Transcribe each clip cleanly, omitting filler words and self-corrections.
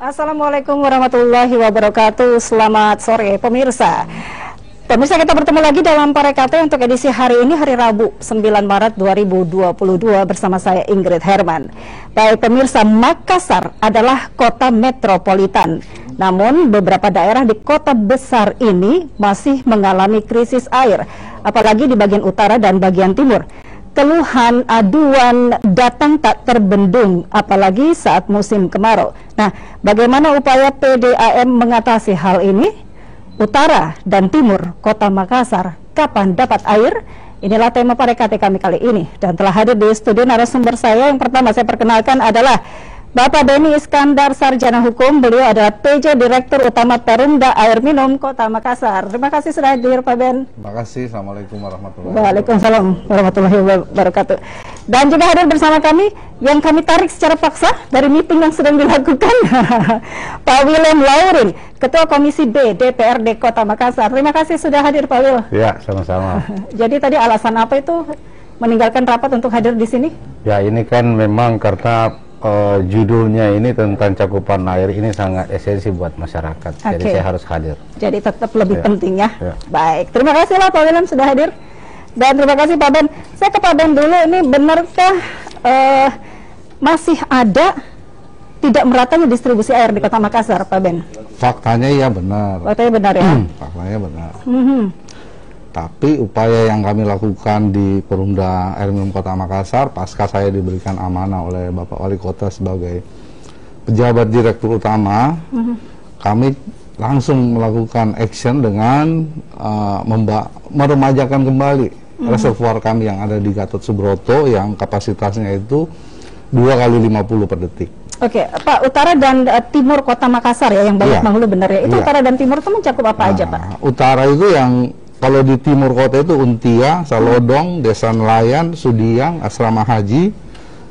Assalamualaikum warahmatullahi wabarakatuh. Selamat sore pemirsa. Pemirsa, kita bertemu lagi dalam Parekate untuk edisi hari ini, hari Rabu 9 Maret 2022 bersama saya Ingrid Herman. Baik pemirsa, Makassar adalah kota metropolitan. Namun beberapa daerah di kota besar ini masih mengalami krisis air, apalagi di bagian utara dan bagian timur. Keluhan aduan datang tak terbendung, apalagi saat musim kemarau. Nah, bagaimana upaya PDAM mengatasi hal ini? Utara dan timur kota Makassar, kapan dapat air? Inilah tema Parekate kami kali ini. Dan telah hadir di studio narasumber saya. Yang pertama saya perkenalkan adalah Bapak Beni Iskandar, Sarjana Hukum. Beliau adalah PJ Direktur Utama Perumda Air Minum Kota Makassar. Terima kasih sudah hadir Pak Ben. Terima kasih. Assalamualaikum warahmatullahi wabarakatuh. Waalaikumsalam warahmatullahi wabarakatuh. Dan juga hadir bersama kami yang kami tarik secara paksa dari meeting yang sedang dilakukan, Pak William Laurin, Ketua Komisi B DPRD Kota Makassar. Terima kasih sudah hadir Pak Wil. Ya, sama-sama. Jadi tadi alasan apa itu meninggalkan rapat untuk hadir di sini? Ya, ini kan memang karena judulnya ini tentang cakupan air ini sangat esensi buat masyarakat. Jadi saya harus hadir. Jadi tetap lebih penting ya. Baik, terima kasih lah Pak William sudah hadir. Dan terima kasih Pak Ben. Saya ke Pak Ben dulu, ini benarkah masih ada tidak meratanya distribusi air di Kota Makassar, Pak Ben? Faktanya ya benar. Faktanya benar ya? Faktanya benar. Tapi upaya yang kami lakukan di Perumda Air Minum Kota Makassar pasca saya diberikan amanah oleh Bapak Wali Kota sebagai pejabat direktur utama, kami langsung melakukan action dengan meremajakan kembali reservoir kami yang ada di Gatot Subroto yang kapasitasnya itu 2 kali 50 per detik. Oke, Pak, utara dan timur Kota Makassar ya yang banyak mengeluh benar ya. Itu utara dan timur itu mencakup apa aja, Pak? Utara itu yang kalau di timur kota itu Untia, Salodong, Desa Nelayan, Sudiang, Asrama Haji,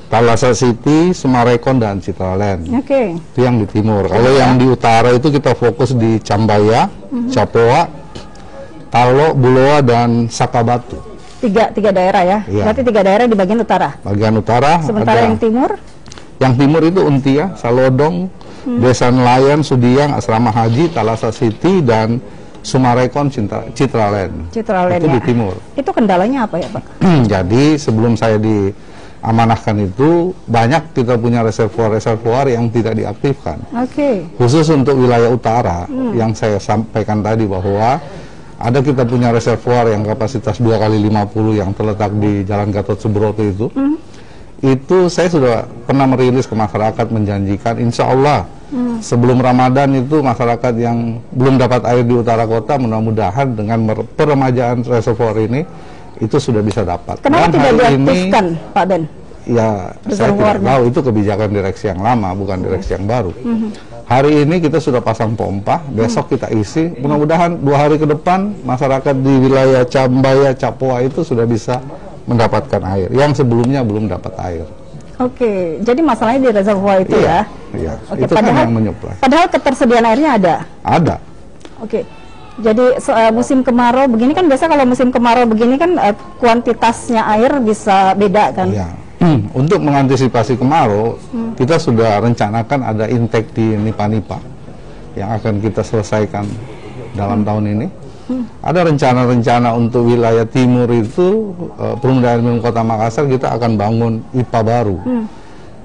Talasa City, Sumarekon, dan Citralen. Itu yang di timur. Kalau yang di utara itu kita fokus di Cambaya, Capoa, Talo, Buloa, dan Sakabatu. Tiga daerah ya? Berarti 3 daerah di bagian utara? Bagian utara. Sementara yang timur? Yang timur itu Untia, Salodong, Desa Nelayan, Sudiang, Asrama Haji, Talasa City, dan Sumarekon, Citralen. Itu di timur. Itu kendalanya apa ya Pak? Jadi sebelum saya diamanahkan itu banyak kita punya reservoir yang tidak diaktifkan. Khusus untuk wilayah utara yang saya sampaikan tadi bahwa ada kita punya reservoir yang kapasitas 2 kali 50 yang terletak di Jalan Gatot Subroto itu. Itu saya sudah pernah merilis ke masyarakat menjanjikan insya Allah sebelum Ramadan itu masyarakat yang belum dapat air di utara kota mudah-mudahan dengan peremajaan reservoir ini itu sudah bisa dapat. Kenapa tidak diaktifkan Pak Ben? Ya saya tidak tahu, itu kebijakan direksi yang lama bukan direksi yang baru. Hari ini kita sudah pasang pompa, besok kita isi, mudah-mudahan 2 hari ke depan masyarakat di wilayah Cambaya, Capoa itu sudah bisa mendapatkan air yang sebelumnya belum dapat air. Jadi masalahnya di reservoir itu ya? Iya, itu padahal, kan yang menyuplai. Padahal ketersediaan airnya ada? Ada. Jadi musim kemarau begini kan biasa kalau musim kemarau begini kan kuantitasnya air bisa beda kan? Iya. Untuk mengantisipasi kemarau, kita sudah rencanakan ada intake di Nipa-Nipa yang akan kita selesaikan dalam tahun ini. Ada rencana-rencana untuk wilayah timur itu Perumda Air Minum Kota Makassar kita akan bangun IPA baru,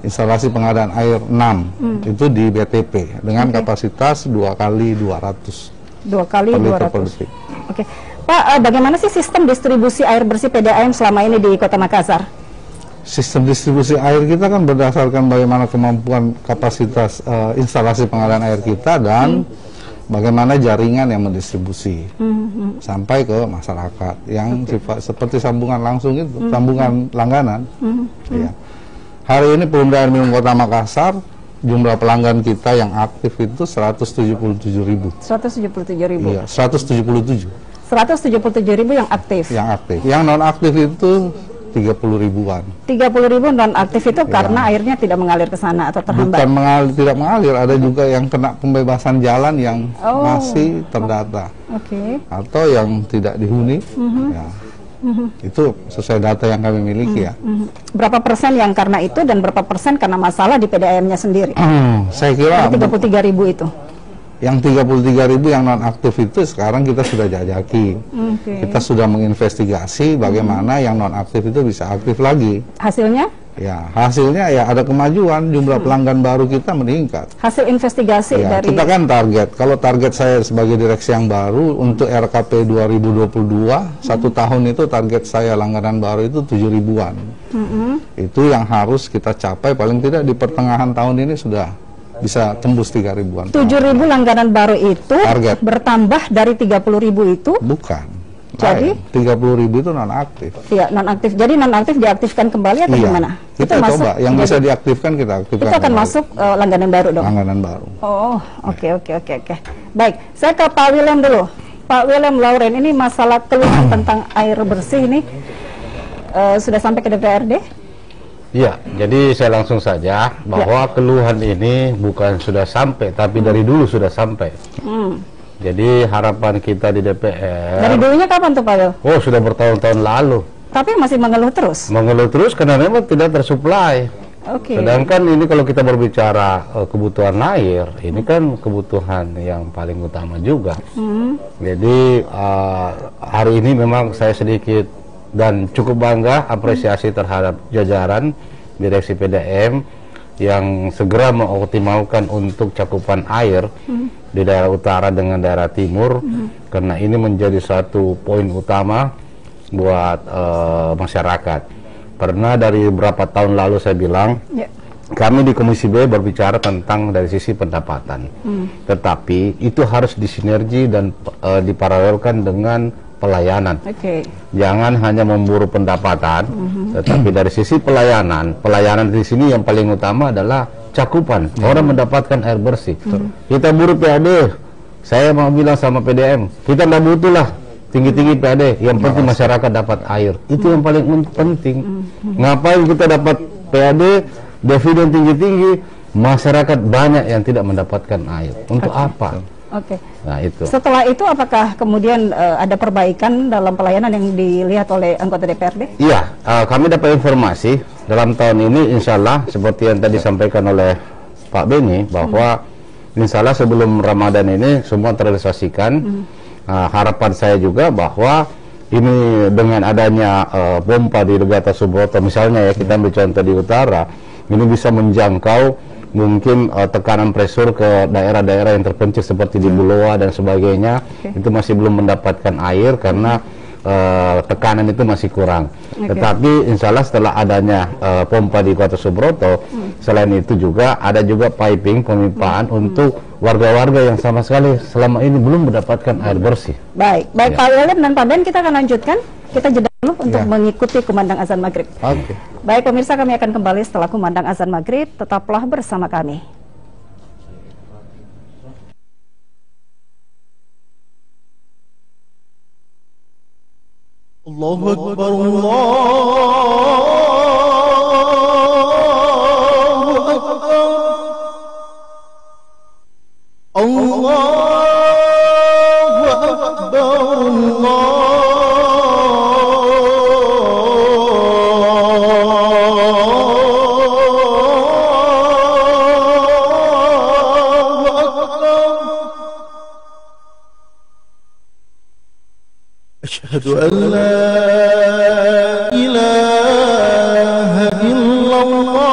instalasi pengadaan air 6 itu di BTP dengan kapasitas 2 kali 200 per detik. Pak, bagaimana sih sistem distribusi air bersih PDAM selama ini di Kota Makassar? Sistem distribusi air kita kan berdasarkan bagaimana kemampuan kapasitas instalasi pengadaan air kita dan bagaimana jaringan yang mendistribusi sampai ke masyarakat yang seperti sambungan langsung itu, sambungan langganan. Hari ini Perumda Air Minum Kota Makassar jumlah pelanggan kita yang aktif itu 177.000. 177.000. Iya, 177. 177.000 yang aktif. Yang aktif. Yang non aktif itu 30.000-an. 30.000 non aktif itu karena airnya tidak mengalir ke sana atau terhambat? Bukan tidak mengalir, ada juga yang kena pembebasan jalan yang masih terdata. Atau yang tidak dihuni. Itu sesuai data yang kami miliki ya. Berapa persen yang karena itu dan berapa persen karena masalah di PDAM-nya sendiri? Saya kira 33.000 itu. Yang 33.000 yang non aktif itu sekarang kita sudah jajaki. Kita sudah menginvestigasi bagaimana yang non aktif itu bisa aktif lagi. Hasilnya? Ya, hasilnya ya ada kemajuan, jumlah pelanggan baru kita meningkat. Hasil investigasi ya, dari... kita kan target, kalau target saya sebagai direksi yang baru untuk RKP 2022, satu tahun itu target saya langganan baru itu 7.000-an. Itu yang harus kita capai, paling tidak di pertengahan tahun ini sudah bisa tembus 3.000-an. 7.000 langganan baru itu target bertambah dari 30.000 itu? Bukan. Jadi 30.000 itu non-aktif. Iya, non-aktif. Jadi non-aktif diaktifkan kembali atau gimana? Kita itu coba, yang bisa diaktifkan kita aktifkan. Itu akan kembali. Masuk langganan baru dong? Langganan baru. Oh, oke. Baik, saya ke Pak William dulu. Pak William Lauren, ini masalah keluhan tentang air bersih ini sudah sampai ke DPRD? Iya, jadi saya langsung saja bahwa keluhan ini bukan sudah sampai, tapi dari dulu sudah sampai. Jadi harapan kita di DPR... Dari dulunya kapan tuh Pak Wil? Oh, sudah bertahun-tahun lalu. Tapi masih mengeluh terus? Mengeluh terus karena memang tidak tersuplai. Sedangkan ini kalau kita berbicara kebutuhan air, ini kan kebutuhan yang paling utama juga. Jadi hari ini memang saya sedikit dan cukup bangga apresiasi terhadap jajaran direksi PDAM yang segera mengoptimalkan untuk cakupan air di daerah utara dengan daerah timur, karena ini menjadi satu poin utama buat masyarakat. Karena dari beberapa tahun lalu saya bilang, kami di Komisi B berbicara tentang dari sisi pendapatan, tetapi itu harus disinergi dan diparalelkan dengan pelayanan. Jangan hanya memburu pendapatan, tetapi dari sisi pelayanan di sini yang paling utama adalah cakupan. Orang mendapatkan air bersih. Kita buru PAD, saya mau bilang sama PDAM, kita nggak butuh lah tinggi-tinggi PAD, yang penting masyarakat dapat air. Itu yang paling penting. Ngapain kita dapat PAD, dividen tinggi-tinggi, masyarakat banyak yang tidak mendapatkan air. Untuk apa? Nah, itu. Setelah itu apakah kemudian ada perbaikan dalam pelayanan yang dilihat oleh anggota DPRD? Iya, kami dapat informasi dalam tahun ini insya Allah seperti yang tadi disampaikan oleh Pak Beni bahwa insya Allah sebelum Ramadan ini semua terrealisasikan. Harapan saya juga bahwa ini dengan adanya pompa di Legata Subroto misalnya ya, kita ambil contoh di utara, ini bisa menjangkau mungkin tekanan presur ke daerah-daerah yang terpencil seperti di Buloa dan sebagainya. Itu masih belum mendapatkan air karena tekanan itu masih kurang. Tetapi insya Allah setelah adanya pompa di Kota Subroto, selain itu juga ada juga piping pemipaan untuk warga-warga yang sama sekali selama ini belum mendapatkan air bersih. Baik Pak William dan Pak Ben, kita akan lanjutkan. Kita jeda dulu untuk mengikuti kumandang azan maghrib. Baik pemirsa, kami akan kembali setelah kumandang azan maghrib. Tetaplah bersama kami. Allahu Akbar, Allahu Akbar, Allahu Akbar, Asyhadu an la ilaha illallah,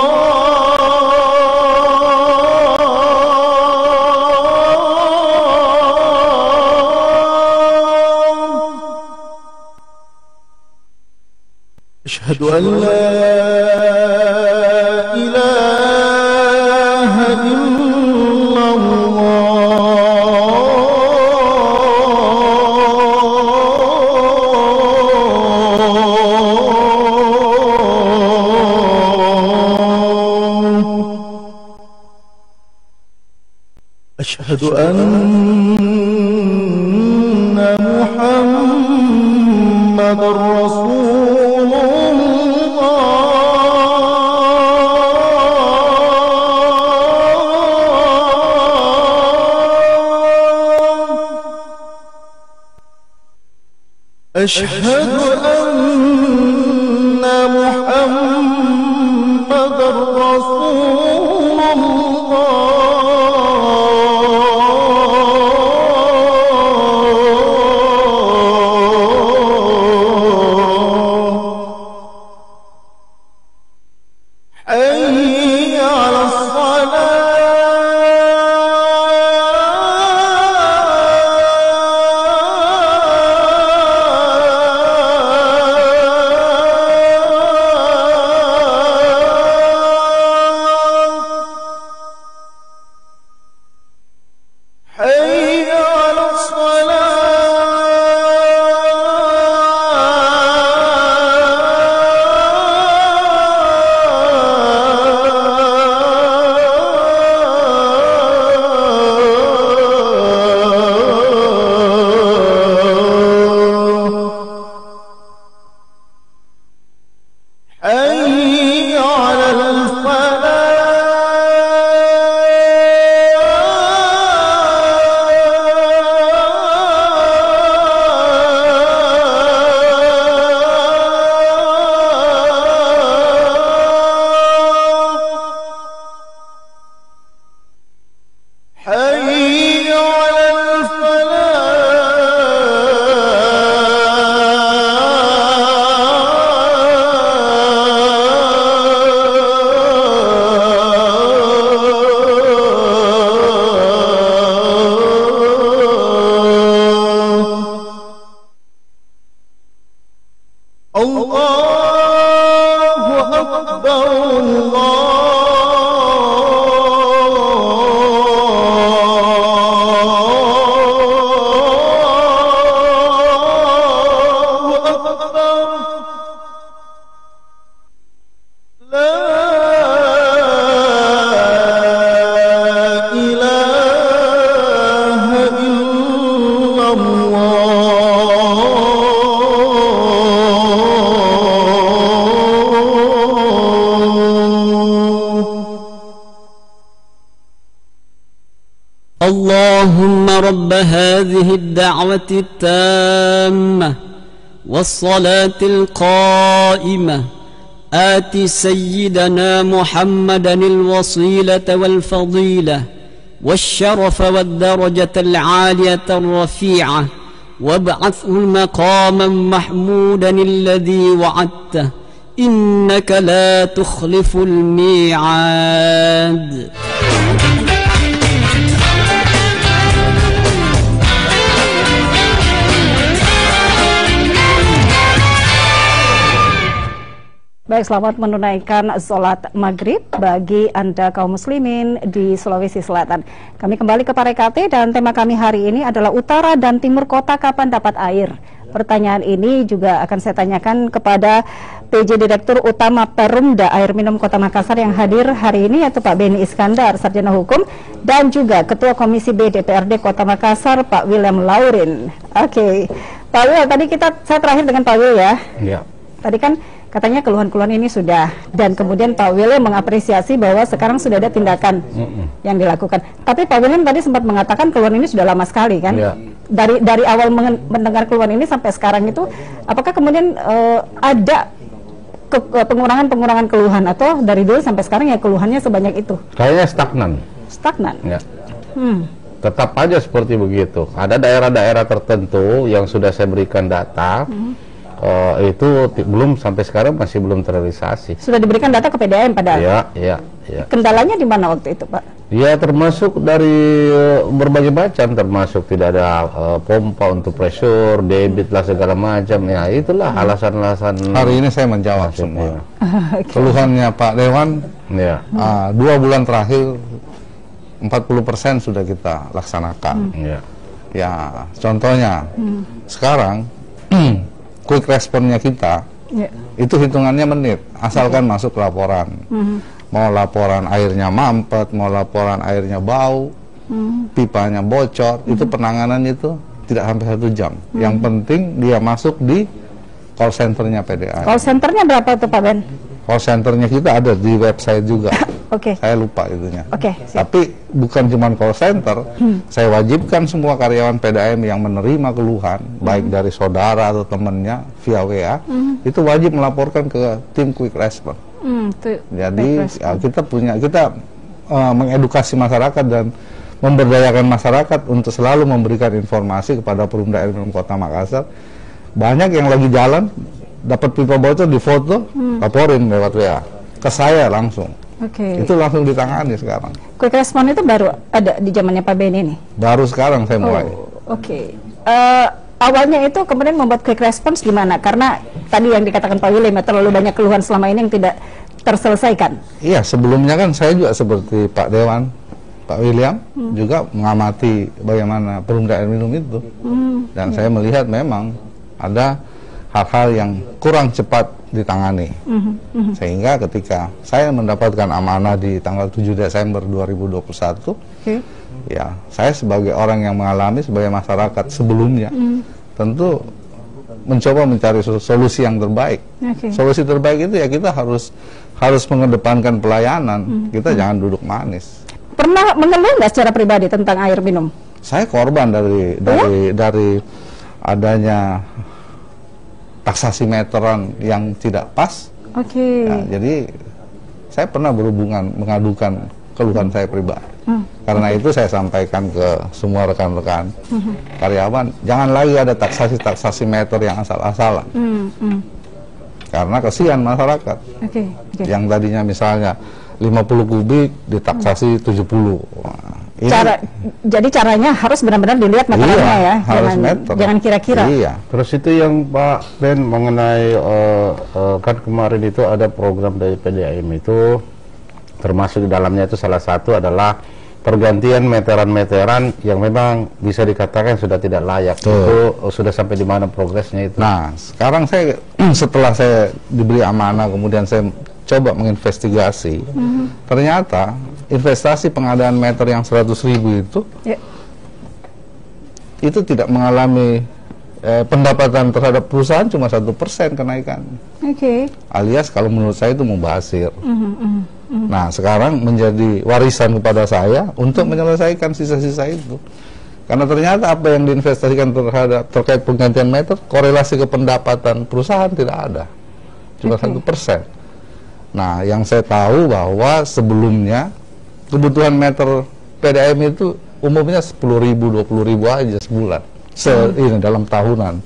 asyhadu an la ilaha illallah. Asyhadu anna Muhammadar Rasulullah. أشهد أن محمد رسول الله حي على حي على الصلاة حي على حي على الله أكبر الله أكبر لا إله إلا اللهم رب هذه الدعوة التامة والصلاة القائمة آت سيدنا محمدا الوصيلة والفضيلة والشرف والدرجة العالية الرفيعة وابعثه مقاما محمودا الذي وعدته إنك لا تخلف الميعاد. Baik, selamat menunaikan sholat maghrib bagi Anda kaum muslimin di Sulawesi Selatan. Kami kembali ke Parekate dan tema kami hari ini adalah utara dan timur kota kapan dapat air. Pertanyaan ini juga akan saya tanyakan kepada PJ Direktur Utama Perumda Air Minum Kota Makassar yang hadir hari ini, yaitu Pak Beni Iskandar, Sarjana Hukum, dan juga Ketua Komisi B DPRD Kota Makassar, Pak William Laurin. Oke, Pak Wil, tadi saya terakhir dengan Pak Wil ya. Iya. Tadi kan katanya keluhan-keluhan ini sudah, dan kemudian Pak William mengapresiasi bahwa sekarang sudah ada tindakan yang dilakukan. Tapi Pak William tadi sempat mengatakan keluhan ini sudah lama sekali kan? Ya. Dari awal mendengar keluhan ini sampai sekarang itu, apakah kemudian ada pengurangan keluhan, atau dari dulu sampai sekarang ya keluhannya sebanyak itu? Kayaknya stagnan. Stagnan? Ya. Tetap aja seperti begitu. Ada daerah-daerah tertentu yang sudah saya berikan data. Itu belum, sampai sekarang masih belum terrealisasi. Sudah diberikan data ke PDAM padahal? Iya. Kendalanya di mana waktu itu, Pak? Ya, termasuk dari berbagai macam, termasuk tidak ada pompa untuk pressure, debit lah, segala macam. Ya, itulah alasan-alasan. Hari ini saya menjawab semua. Keluhannya Pak Dewan, 2 bulan terakhir 40% sudah kita laksanakan. Ya, contohnya sekarang quick responnya kita itu hitungannya menit, asalkan masuk laporan. Mau laporan airnya mampet, mau laporan airnya bau, pipanya bocor, itu penanganan itu tidak sampai 1 jam. Yang penting dia masuk di call centernya PDAM. Call centernya berapa tuh Pak Ben? Call centernya kita ada di website juga. Saya lupa itunya. Siap. Tapi bukan cuma call center, saya wajibkan semua karyawan PDAM yang menerima keluhan, baik dari saudara atau temannya via WA, itu wajib melaporkan ke tim Quick Response. Jadi kita mengedukasi masyarakat dan memberdayakan masyarakat untuk selalu memberikan informasi kepada Perumda RMM Kota Makassar. Banyak yang lagi jalan dapat pipa bocor, di foto, laporin lewat WA ke saya langsung. Itu langsung ditangani sekarang. Quick Response itu baru ada di zamannya Pak Beni nih? Baru sekarang saya mulai. Awalnya itu kemudian membuat Quick Response gimana? Karena tadi yang dikatakan Pak William, terlalu banyak keluhan selama ini yang tidak terselesaikan. Iya, sebelumnya kan saya juga seperti Pak Dewan, Pak William juga mengamati bagaimana Perumda Air Minum itu, dan saya melihat memang ada hal-hal yang kurang cepat ditangani, sehingga ketika saya mendapatkan amanah di tanggal 7 Desember 2021, ya saya sebagai orang yang mengalami sebagai masyarakat sebelumnya, tentu mencoba mencari solusi yang terbaik. Solusi terbaik itu ya kita harus mengedepankan pelayanan, kita jangan duduk manis. Pernah mengeluh nggak secara pribadi tentang air minum? Saya korban dari adanya taksasi meteran yang tidak pas. Ya, jadi saya pernah mengadukan keluhan saya pribadi. Karena itu saya sampaikan ke semua rekan-rekan karyawan, jangan lagi ada taksasi meter yang asal-asalan. Karena kasihan masyarakat. Yang tadinya misalnya 50 kubik ditaksasi 70. Jadi caranya harus benar-benar dilihat meterannya ya, jangan kira-kira. Terus itu yang Pak Ben mengenai kan kemarin itu ada program dari PDAM itu, termasuk di dalamnya itu salah satu adalah pergantian meteran-meteran yang memang bisa dikatakan sudah tidak layak. Itu sudah sampai di mana progresnya itu? Nah, sekarang saya setelah saya diberi amanah, kemudian saya coba menginvestigasi, ternyata investasi pengadaan meter yang 100.000 itu tidak mengalami pendapatan terhadap perusahaan cuma 1% kenaikan. Alias kalau menurut saya itu mubazir. Nah, sekarang menjadi warisan kepada saya untuk menyelesaikan sisa-sisa itu. Karena ternyata apa yang diinvestasikan terkait penggantian meter, korelasi ke pendapatan perusahaan tidak ada, cuma 1%. Nah, yang saya tahu bahwa sebelumnya kebutuhan meter PDAM itu umumnya 10.000, 20.000 aja sebulan. Ini dalam tahunan.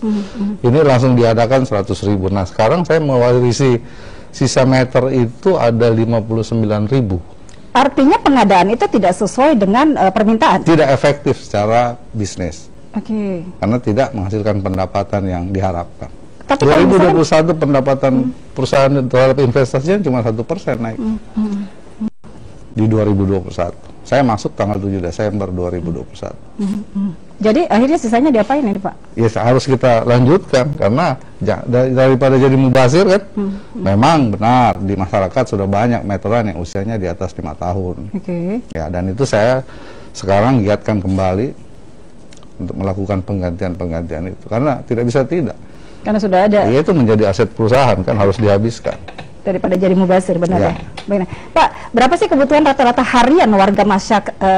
Ini langsung diadakan 100.000. Nah, sekarang saya mewarisi sisa meter itu ada 59.000. Artinya pengadaan itu tidak sesuai dengan permintaan? Tidak efektif secara bisnis. Karena tidak menghasilkan pendapatan yang diharapkan. Tapi 2021 pendapatan perusahaan terhadap investasinya cuma 1% naik. Di 2021. Saya masuk tanggal 7 Desember 2021. Jadi akhirnya sisanya diapain ini Pak? Ya harus kita lanjutkan, karena daripada jadi mubazir kan, memang benar di masyarakat sudah banyak meteran yang usianya di atas 5 tahun. Ya, dan itu saya sekarang giatkan kembali untuk melakukan penggantian itu, karena tidak bisa tidak. Karena sudah ada. Ya, itu menjadi aset perusahaan kan, harus dihabiskan. Daripada jadi mubazir, benar ya. Pak, berapa sih kebutuhan rata-rata harian warga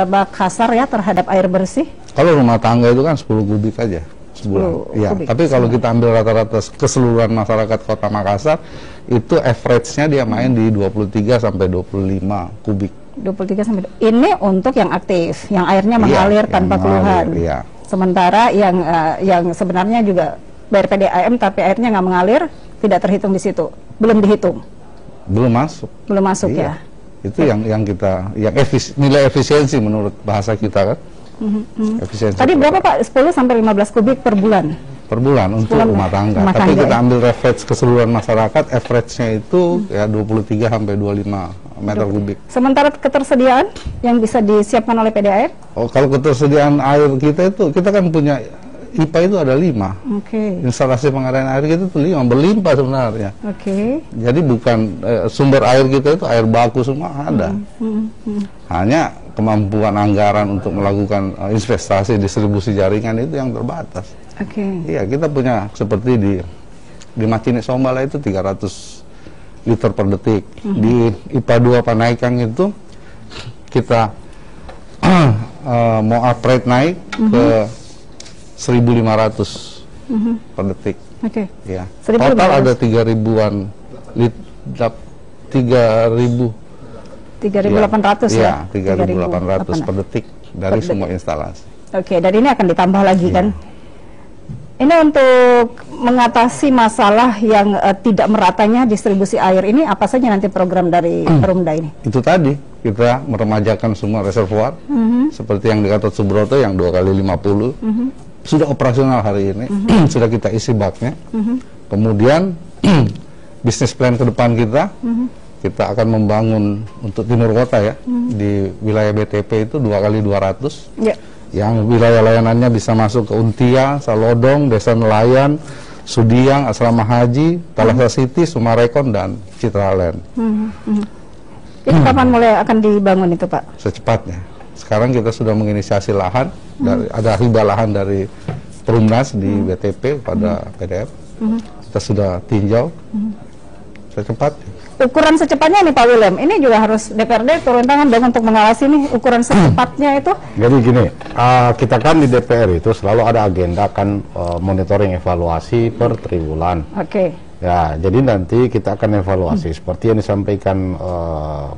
Makassar ya terhadap air bersih? Kalau rumah tangga itu kan 10 kubik aja sebulan. Ya, tapi kalau kita ambil rata-rata keseluruhan masyarakat Kota Makassar, itu average-nya dia main di 23 sampai 25 kubik. 23 sampai. Ini untuk yang aktif, yang airnya mengalir tanpa keluhan. Sementara yang sebenarnya juga bayar PDAM tapi airnya nggak mengalir, tidak terhitung di situ. Belum dihitung. Belum masuk. Belum masuk ya. Itu yang nilai efisiensi menurut bahasa kita kan. Efisiensi. Tadi berapa Pak? 10 sampai 15 kubik per bulan. Per bulan untuk rumah tangga. Tapi kita ambil average keseluruhan masyarakat, average-nya itu ya 23 sampai 25 meter kubik. Sementara ketersediaan yang bisa disiapkan oleh PDAM? Oh, kalau ketersediaan air kita itu, kita kan punya IPA itu ada 5. Instalasi pengadaan air kita itu 5, berlimpah sebenarnya. Jadi bukan sumber air kita itu air baku semua ada. Hanya kemampuan anggaran untuk melakukan investasi distribusi jaringan itu yang terbatas. Iya, kita punya seperti di Macini Sombala itu 300 liter per detik. Di IPA 2 Panaikang itu kita mau upgrade naik ke 1.500 per detik. Oke. Ya. Total ada 3.000-an 3.800 ya? 3.800 per detik dari semua instalasi. Oke, dan ini akan ditambah lagi kan? Ini untuk mengatasi masalah yang tidak meratanya distribusi air ini, apa saja nanti program dari Perumda ini? Itu tadi, kita meremajakan semua reservoir, seperti yang di Gatot Subroto yang 2x50, sudah operasional hari ini, sudah kita isi baknya. Kemudian, bisnis plan ke depan kita akan membangun untuk timur kota ya, di wilayah BTP itu 2x200. Yeah. Yang wilayah layanannya bisa masuk ke Untia, Salodong, Desa Nelayan, Sudiang, Asrama Haji, Talasa City, Sumarekon, dan Citraland. Itu kapan mulai akan dibangun itu Pak? Secepatnya. Sekarang kita sudah menginisiasi lahan, ada hibah lahan dari Perumnas di BTP pada PDF. Kita sudah tinjau secepatnya. Ukuran secepatnya nih Pak William, ini juga harus DPRD turun tangan dong untuk mengawasi nih ukuran secepatnya itu. Jadi gini, kita kan di DPR itu selalu ada agenda kan monitoring evaluasi per triwulan. Oke. Ya, jadi nanti kita akan evaluasi seperti yang disampaikan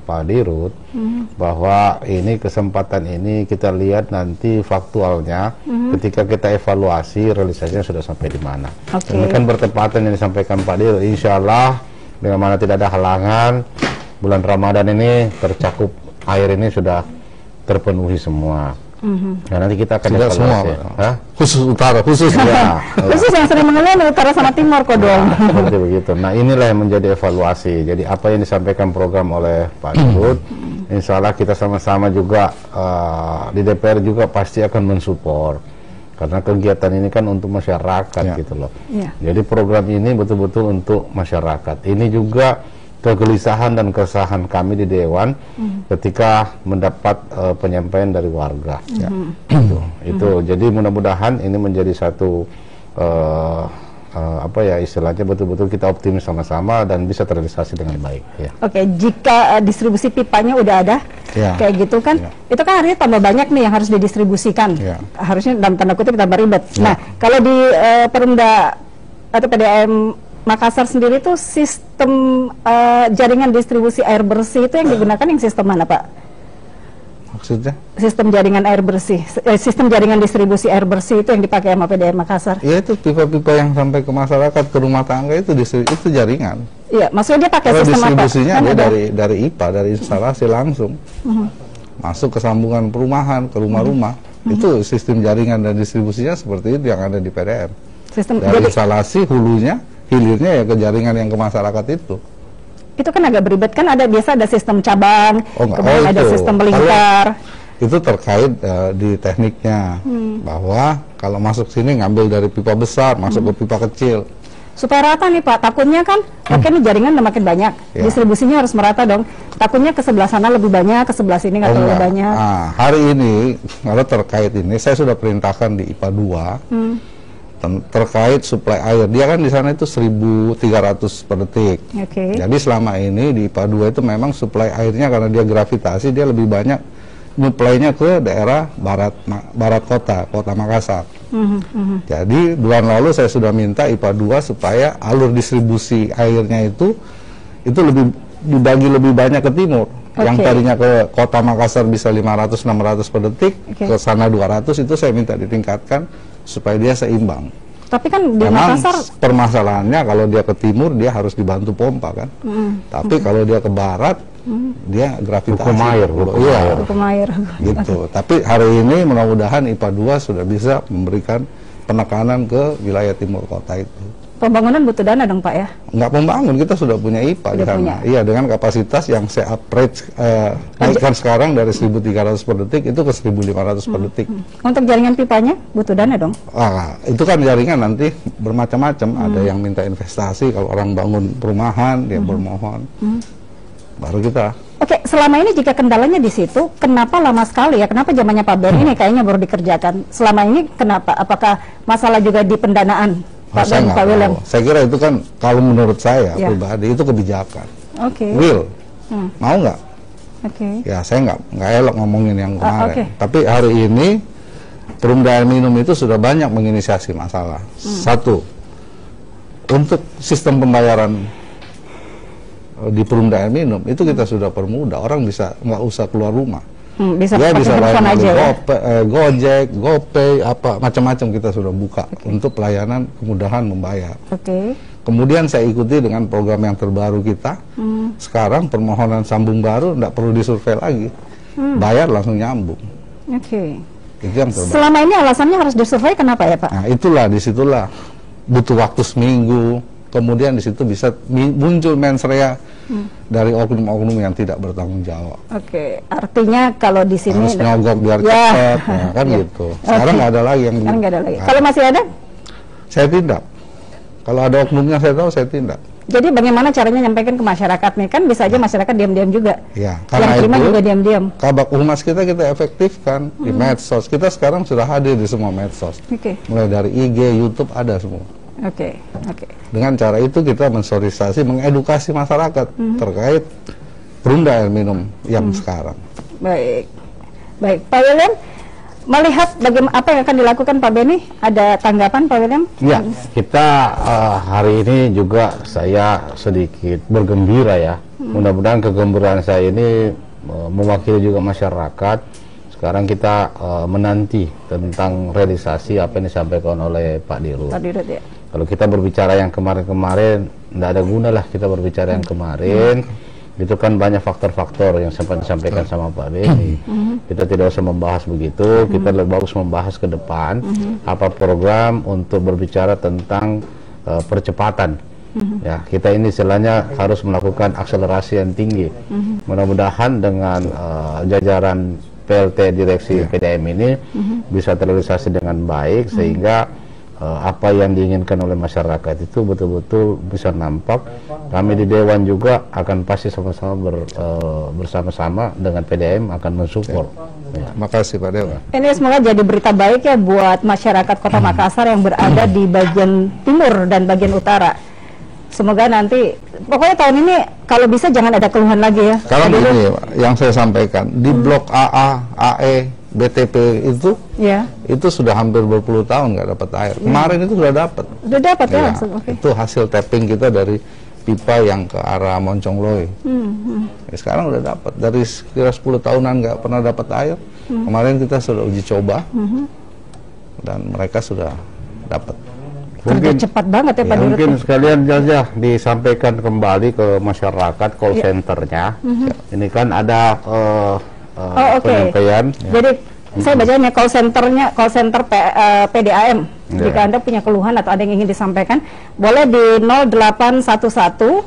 Pak Dirut, bahwa ini kesempatan ini kita lihat nanti faktualnya ketika kita evaluasi realisasinya sudah sampai di mana. Ini kan bertepatan yang disampaikan Pak Dirut, insya Allah dengan mana tidak ada halangan, bulan Ramadan ini tercakup air ini sudah terpenuhi semua. Nah, nanti kita akan tidak semua, khusus utara, khusus ya. Khusus yang sering mengeluh utara sama timur kok dong. Seperti begitu. Nah, inilah yang menjadi evaluasi. Jadi apa yang disampaikan program oleh Pak Dirut, insya Allah kita sama-sama juga di DPR juga pasti akan mensupport. Karena kegiatan ini kan untuk masyarakat gitu loh. Jadi program ini betul-betul untuk masyarakat. Ini juga kegelisahan dan keresahan kami di Dewan ketika mendapat penyampaian dari warga. Itu. Jadi mudah-mudahan ini menjadi satu apa ya istilahnya, betul-betul kita optimis sama-sama dan bisa terrealisasi dengan baik. Oke, jika distribusi pipanya udah ada, kayak gitu kan, itu kan artinya tambah banyak nih yang harus didistribusikan. Harusnya dalam tanda kutip tambah ribet. Nah, kalau di Perumda atau PDAM Makassar sendiri itu sistem jaringan distribusi air bersih itu yang digunakan yang sistem mana Pak? Maksudnya? Sistem jaringan air bersih, sistem jaringan distribusi air bersih itu yang dipakai sama PDAM Makassar. Iya, itu pipa-pipa yang sampai ke masyarakat, ke rumah tangga itu jaringan. Iya, maksudnya dia pakai sistem apa? Distribusinya dia dari IPA, dari instalasi langsung masuk ke sambungan perumahan, ke rumah-rumah. Itu sistem jaringan dan distribusinya seperti itu yang ada di PDAM. Dari instalasi hulunya, hilirnya ya ke jaringan yang ke masyarakat itu. Itu kan agak beribet kan, biasa ada sistem cabang, kemudian ada sistem melingkar. Itu terkait di tekniknya, bahwa kalau masuk sini ngambil dari pipa besar, masuk ke pipa kecil. Supaya rata nih Pak, takutnya kan, oke nih jaringan udah makin banyak, distribusinya harus merata dong. Takutnya ke sebelah sana lebih banyak, ke sebelah sini nggak terlalu banyak. Nah, hari ini, kalau terkait ini, saya sudah perintahkan di IPA 2, terkait suplai air. Dia kan di sana itu 1.300 per detik. Jadi selama ini di IPA 2 itu memang suplai airnya karena dia gravitasi, dia lebih banyak nyuplainya ke daerah barat kota Makassar. Jadi bulan lalu saya sudah minta IPA 2 supaya alur distribusi airnya itu lebih dibagi lebih banyak ke timur. Yang tadinya ke kota Makassar bisa 500-600 per detik, ke sana 200, itu saya minta ditingkatkan supaya dia seimbang. Tapi kan di memang Makassar permasalahannya kalau dia ke timur dia harus dibantu pompa kan. Tapi kalau dia ke barat dia gravitasi. Hukum air. Gitu. Tapi hari ini mudah-mudahan IPA 2 sudah bisa memberikan penekanan ke wilayah timur kota itu. Pembangunan butuh dana dong Pak ya? Nggak membangun, kita sudah punya IPA di sana. Iya, dengan kapasitas yang saya upgrade naikkan sekarang dari 1.300 per detik itu ke 1.500 per detik. Untuk jaringan pipanya butuh dana dong? Itu kan jaringan nanti bermacam-macam. Ada yang minta investasi, kalau orang bangun perumahan dia bermohon. Baru kita. Oke, selama ini jika kendalanya di situ, kenapa lama sekali ya? Kenapa zamannya Pak Ben ini kayaknya baru dikerjakan? Selama ini kenapa? Apakah masalah juga di pendanaan? Pak William. Saya kira itu kan kalau menurut saya pribadi itu kebijakan. Will, mau nggak? Ya saya nggak elok ngomongin yang kemarin. Tapi hari ini Perumda Air Minum itu sudah banyak menginisiasi masalah. Satu, untuk sistem pembayaran di Perumda Air Minum itu kita sudah permudah, orang bisa nggak usah keluar rumah. Bisa bayar Gojek, GoPay, apa macam-macam kita sudah buka untuk pelayanan kemudahan membayar. Kemudian saya ikuti dengan program yang terbaru kita. Sekarang permohonan sambung baru tidak perlu disurvei lagi, bayar langsung nyambung. Itu yang terbaru. Selama ini alasannya harus disurvei, kenapa ya Pak? Nah itulah, disitulah butuh waktu seminggu. Kemudian di situ bisa muncul mens rea dari oknum-oknum yang tidak bertanggung jawab. Artinya kalau di sini harus nyogok biar cepat, ya, kan gitu. Sekarang nggak ada lagi yang. Nggak ada lagi. Kalau masih ada? Saya tindak. Kalau ada oknumnya saya tahu, saya tindak. Jadi bagaimana caranya nyampaikan ke masyarakat nih? Kan bisa aja masyarakat diam-diam juga. Ya, yang terima juga diam-diam. Kabak Humas kita efektifkan di medsos. Kita sekarang sudah hadir di semua medsos. Mulai dari IG, YouTube ada semua. Dengan cara itu kita mensosialisasi, mengedukasi masyarakat terkait Perumda Air Minum yang sekarang. Baik, Pak William, melihat bagaimana apa yang akan dilakukan Pak Beni, ada tanggapan Pak William? Ya, kita hari ini juga saya sedikit bergembira ya. Mudah-mudahan kegembiraan saya ini mewakili juga masyarakat. Sekarang kita menanti tentang realisasi apa yang disampaikan oleh Pak Dirut. Ya. Kalau kita berbicara yang kemarin-kemarin, tidak ada guna lah kita berbicara yang kemarin. Itu kan banyak faktor-faktor yang sempat disampaikan sama Pak Beni. Kita tidak usah membahas begitu, kita lebih bagus membahas ke depan apa program untuk berbicara tentang percepatan. Ya, kita ini istilahnya harus melakukan akselerasi yang tinggi. Mudah-mudahan dengan jajaran PLT Direksi PDAM ini bisa terrealisasi dengan baik sehingga apa yang diinginkan oleh masyarakat itu betul-betul bisa nampak. Kami di Dewan juga akan pasti sama-sama bersama-sama dengan PDAM akan mensupport. Terima kasih Pak Dewan. Ini semoga jadi berita baik ya buat masyarakat Kota Makassar yang berada di bagian timur dan bagian utara. Semoga nanti, pokoknya tahun ini kalau bisa jangan ada keluhan lagi ya. Kalau ini yang saya sampaikan di blok AA, AE, BTP itu sudah hampir berpuluh tahun nggak dapat air. Kemarin itu sudah dapat. Sudah dapat ya langsung. Itu hasil tapping kita dari pipa yang ke arah Moncong Loi. Sekarang udah dapat. Dari kira 10 tahunan nggak pernah dapat air. Kemarin kita sudah uji coba dan mereka sudah dapat. Mungkin cepat banget ya Pak Dirut. Mungkin sekalian saja disampaikan kembali ke masyarakat call centernya. Ini kan ada penyampaian. Jadi saya bacanya call center PDAM. Jika Anda punya keluhan atau ada yang ingin disampaikan, boleh di 0811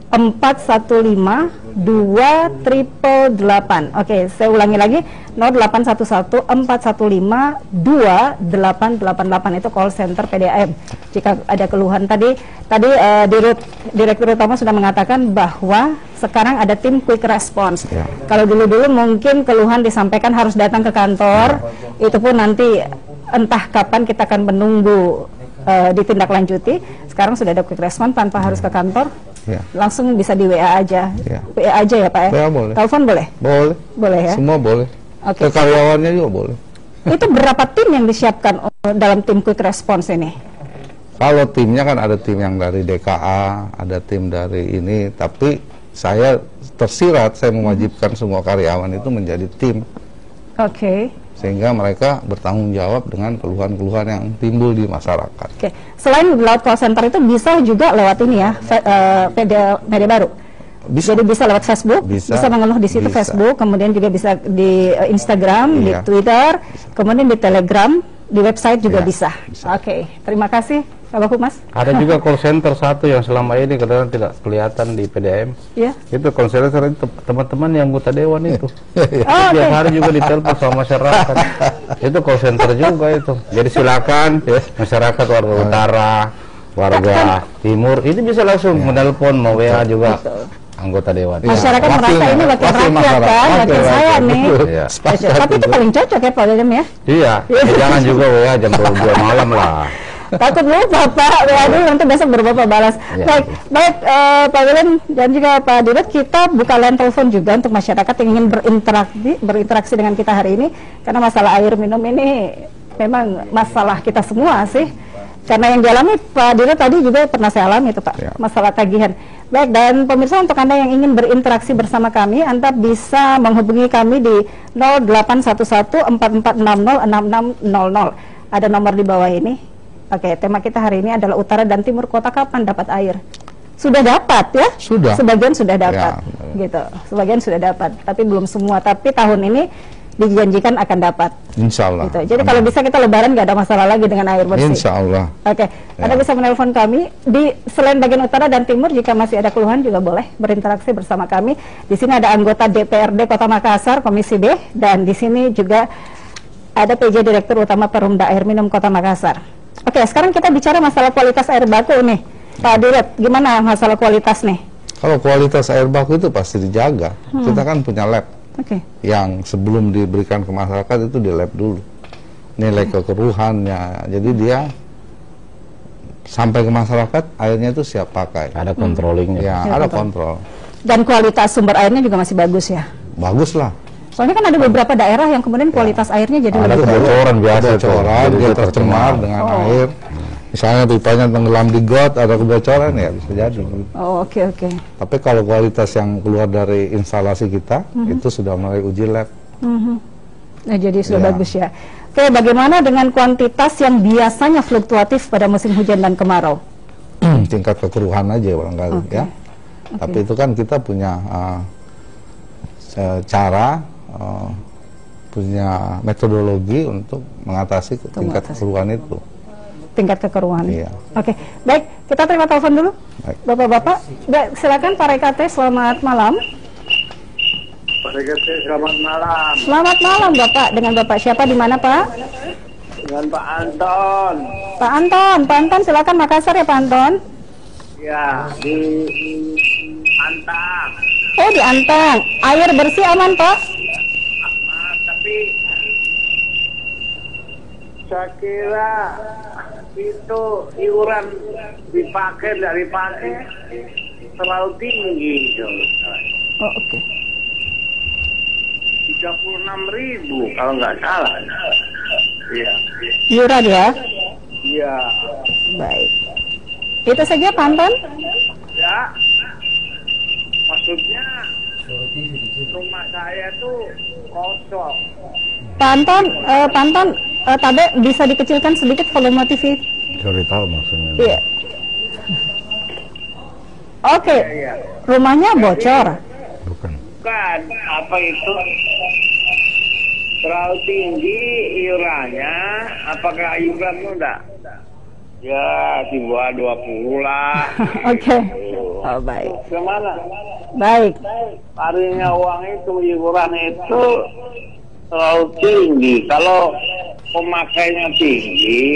415 2888. Oke, saya ulangi lagi, 0811 415 2888 itu call center PDAM. Jika ada keluhan tadi Direktur Utama sudah mengatakan bahwa sekarang ada tim quick response. Kalau dulu mungkin keluhan disampaikan harus datang ke kantor, itu pun nanti entah kapan kita akan menunggu ditindaklanjuti. Sekarang sudah ada quick response tanpa harus ke kantor. Langsung bisa di WA aja. WA aja ya Pak ya? Boleh. Telepon boleh? Boleh ya? Semua boleh. Ke karyawannya juga boleh. Itu berapa tim yang disiapkan dalam tim quick response ini? Kalau timnya kan ada tim yang dari DKA, ada tim dari ini, tapi saya tersirat, saya mewajibkan semua karyawan itu menjadi tim. Sehingga mereka bertanggung jawab dengan keluhan-keluhan yang timbul di masyarakat. Selain lewat call center itu bisa juga lewat ini ya, media baru. Jadi bisa lewat Facebook, bisa mengeluh di situ Facebook, kemudian juga bisa di Instagram, di Twitter, kemudian di Telegram, di website juga bisa. Terima kasih Pak Humas. Ada juga call center satu yang selama ini kadang tidak kelihatan di PDAM. Itu call center itu teman-teman yang anggota dewan itu. Tiap hari juga ditelepon sama masyarakat. Itu call center juga itu. Jadi silakan masyarakat warga utara, warga timur ini bisa langsung menelpon, mau WA juga. Anggota dewan. Masyarakat merasa ini wakil rakyat kan, wakil saya nih. Tapi itu paling cocok ya Pak William ya? Jangan juga WA jam 22 malam lah. Takut lupa Pak, waduh nanti besok baru Bapak balas. Baik, Pak William dan juga Pak Dirut, kita buka line telepon juga untuk masyarakat yang ingin berinteraksi dengan kita hari ini, karena masalah air minum ini memang masalah kita semua sih. Karena yang dialami Pak Dirut tadi juga pernah saya alami itu Pak, masalah tagihan. Baik, dan pemirsa, untuk Anda yang ingin berinteraksi bersama kami, Anda bisa menghubungi kami di 0811-4460-6600. Ada nomor di bawah ini. Oke, tema kita hari ini adalah utara dan timur kota kapan dapat air? Sudah dapat ya? Sudah. Sebagian sudah dapat, gitu. Sebagian sudah dapat, tapi belum semua. Tapi tahun ini dijanjikan akan dapat. Insya Allah. Gitu. Jadi kalau bisa kita lebaran nggak ada masalah lagi dengan air bersih. Insya Allah. Oke, Anda bisa menelpon kami di selain bagian utara dan timur. Jika masih ada keluhan juga boleh berinteraksi bersama kami. Di sini ada anggota DPRD Kota Makassar Komisi B, dan di sini juga ada PJ Direktur Utama Perumda Air Minum Kota Makassar. Oke, sekarang kita bicara masalah kualitas air baku nih, Pak Dirut. Gimana masalah kualitas nih? Kalau kualitas air baku itu pasti dijaga. Kita kan punya lab. Yang sebelum diberikan ke masyarakat itu di lab dulu, nilai kekeruhannya, jadi dia sampai ke masyarakat airnya itu siap pakai. Ada controllingnya. Ya, ada kontrol. Dan kualitas sumber airnya juga masih bagus ya? Bagus lah. Soalnya kan ada beberapa daerah yang kemudian kualitas airnya jadi ada lebih kebocoran biasa, kebocoran, dia tercemar dengan air. Misalnya pipanya tenggelam di got, ada kebocoran, ya bisa jadi. Oh, oke. Tapi kalau kualitas yang keluar dari instalasi kita, itu sudah mulai uji lab. Nah, jadi sudah bagus ya. Oke, bagaimana dengan kuantitas yang biasanya fluktuatif pada musim hujan dan kemarau? Tingkat kekeruhan aja barangkali ya. Tapi itu kan kita punya cara, punya metodologi untuk mengatasi tingkat kekeruhan itu. Tingkat kekeruhan. Iya. Oke, baik, kita terima telepon dulu. Bapak-bapak, silakan Pak Rekate, selamat malam. Pak Rekate, selamat malam. Selamat malam Bapak, dengan Bapak siapa, di mana Pak? Dengan Pak Anton. Pak Anton silakan, Makassar ya Pak Anton? Ya, di Antang. Oh, di Antang. Air bersih aman Pak? Tapi saya kira itu iuran dipakai dari pakai terlalu tinggi. Oh, oke. 36.000 kalau nggak salah. Iya. Iuran ya? Iya. Baik. Itu saja Pak Anton? Ya. Maksudnya rumah saya tuh kosong. Pak Anton, Tabe bisa dikecilkan sedikit volume TV? Cari tahu maksudnya. Iya. Oke. Rumahnya bocor? Bukan. Bukan, apa itu terlalu tinggi iurannya? Apakah iurannya enggak? Ya, di bawah 20 lah. Oke. Oh, baik. Gimana? Baik. Harinya uang itu, iuran itu terlalu tinggi. Kalau pemakainya tinggi,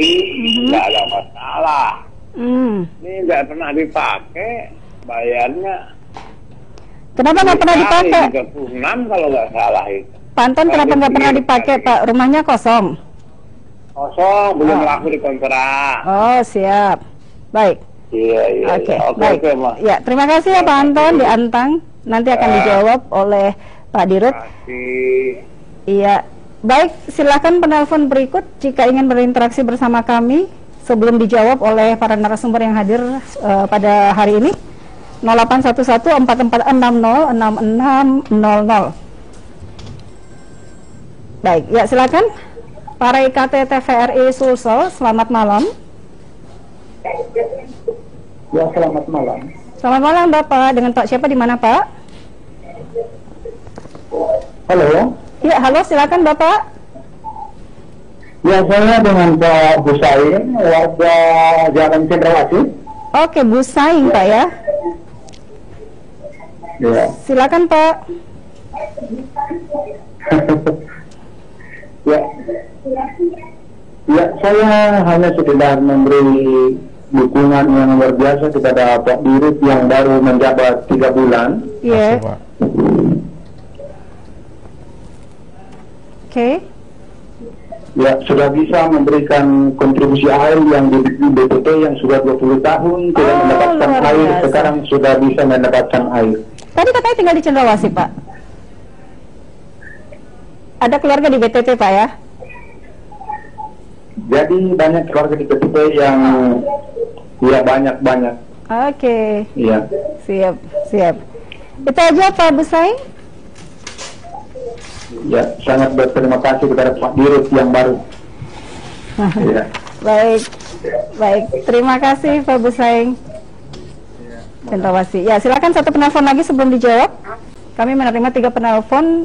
nggak ada masalah. Ini nggak pernah dipakai, bayarnya. Kenapa nggak pernah dipakai? 36 kalau nggak salah itu. Pak Anton, kenapa nggak pernah dipakai Pak? Rumahnya kosong? Kosong, belum laku dikontrak. Oh, siap. Baik. Iya. Oke, baik. Ya, terima kasih ya Pak Anton di Antang. Nanti akan dijawab oleh Pak Dirut. Iya. Baik, silakan penelpon berikut jika ingin berinteraksi bersama kami sebelum dijawab oleh para narasumber yang hadir pada hari ini. 0811-4460-6600. Baik, ya silakan. Pak Rekate TVRI Sulsel, selamat malam. Ya, selamat malam. Selamat malam Bapak, dengan Pak siapa, di mana Pak? Halo. Ya, halo, silakan Bapak. Ya, saya dengan Pak Busain, warga Jalan Cendrawasih. Oke, Busain Pak ya. Ya. Silakan Pak. Ya, saya hanya sekedar memberi dukungan yang luar biasa kepada Pak Dirut yang baru menjabat 3 bulan. Iya. Oke. ya sudah bisa memberikan kontribusi air yang di BPT yang sudah 20 tahun tidak mendapatkan air, sekarang sudah bisa mendapatkan air. Tadi katanya tinggal di Cendrawasih, Pak. Ada keluarga di BTT, Pak, ya? Jadi banyak keluarga di BTT yang ya banyak. Oke. Iya. Siap. Itu aja Pak Busaing. Ya, sangat berterima kasih kepada Pak Dirut yang baru. Ya. Baik. Terima kasih Pak Busaing. Cendrawasih. Ya, silakan satu penelpon lagi sebelum dijawab. Kami menerima 3 penelpon.